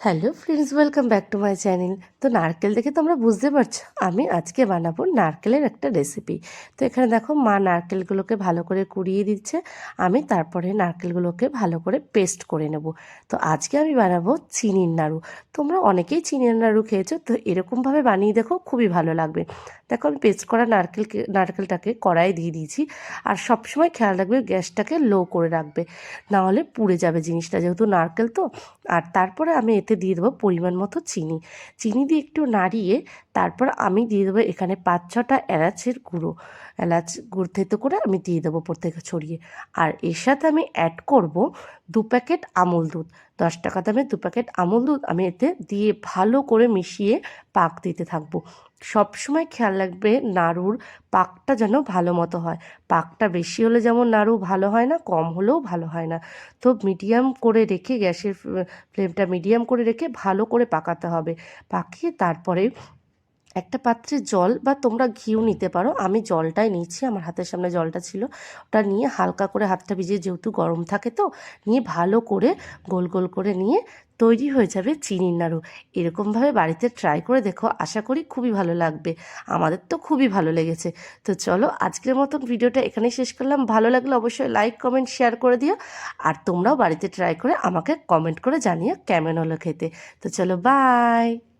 Hello friends, welcome back to my channel. তো নারকেল দেখে তোমরা বুঝতে পারছো আমি আজকে বানাবো নারকেলের একটা রেসিপি। তো এখানে দেখো মা নারকেলগুলোকে ভালো করে কুড়িয়ে দিচ্ছে, আমি তারপরে নারকেলগুলোকে ভালো করে পেস্ট করে নেব। তো আজকে আমি বানাবো চিনির নাড়ু। তোমরা অনেকেই চিনির নাড়ু খেয়েছো, তো এরকমভাবে বানিয়ে দেখো, খুবই ভালো লাগবে। দেখো আমি পেস্ট করা নারকেলটাকে কড়াইয়ে দিয়ে দিয়েছি। আর সবসময় খেয়াল রাখবে গ্যাসটাকে লো করে রাখবে, না হলে পুড়ে যাবে জিনিসটা, যেহেতু নারকেল তো। আর তারপরে আমি এতে দিয়ে দেবো পরিমাণ মতো চিনি। চিনি দিয়ে একটু নাড়িয়ে তারপর আমি দিয়ে দেবো এখানে ৫-৬টা এলাচের গুঁড়ো। এলাচ গুড় থেতো করে আমি দিয়ে দেবো প্রত্যেকে ছড়িয়ে। আর এর সাথে আমি অ্যাড করব ২ প্যাকেট আমুল দুধ। ১০ টাকা দামের ২ প্যাকেট আমুল দুধ আমি এতে দিয়ে ভালো করে মিশিয়ে পাক দিতে থাকবো। সবসময় খেয়াল রাখবে নাড়ুর পাকটা যেন ভালো মতো হয়। পাকটা বেশি হলে যেমন নাড়ু ভালো হয় না, কম হলেও ভালো হয় না। তো মিডিয়াম করে রেখে গ্যাসের ফ্লেমটা মিডিয়াম করে রেখে ভালো করে পাকাতে হবে। পাকিয়ে তারপরে একটা পাত্রে জল বা তোমরা ঘিও নিতে পারো, আমি জলটাই নিয়েছি, আমার হাতের সামনে জলটা ছিল। ওটা নিয়ে হালকা করে হাতটা ভিজিয়ে, যেহেতু গরম থাকে তো, নিয়ে ভালো করে গোল গোল করে নিয়ে তৈরি হয়ে যাবে চিনির নাড়ু। এরকমভাবে বাড়িতে ট্রাই করে দেখো, আশা করি খুবই ভালো লাগবে। আমাদের তো খুবই ভালো লেগেছে। তো চলো আজকের মতন ভিডিওটা এখানেই শেষ করলাম। ভালো লাগলে অবশ্যই লাইক কমেন্ট শেয়ার করে দিও। আর তোমরাও বাড়িতে ট্রাই করে আমাকে কমেন্ট করে জানিও কেমন হলো খেতে। তো চলো, বাই।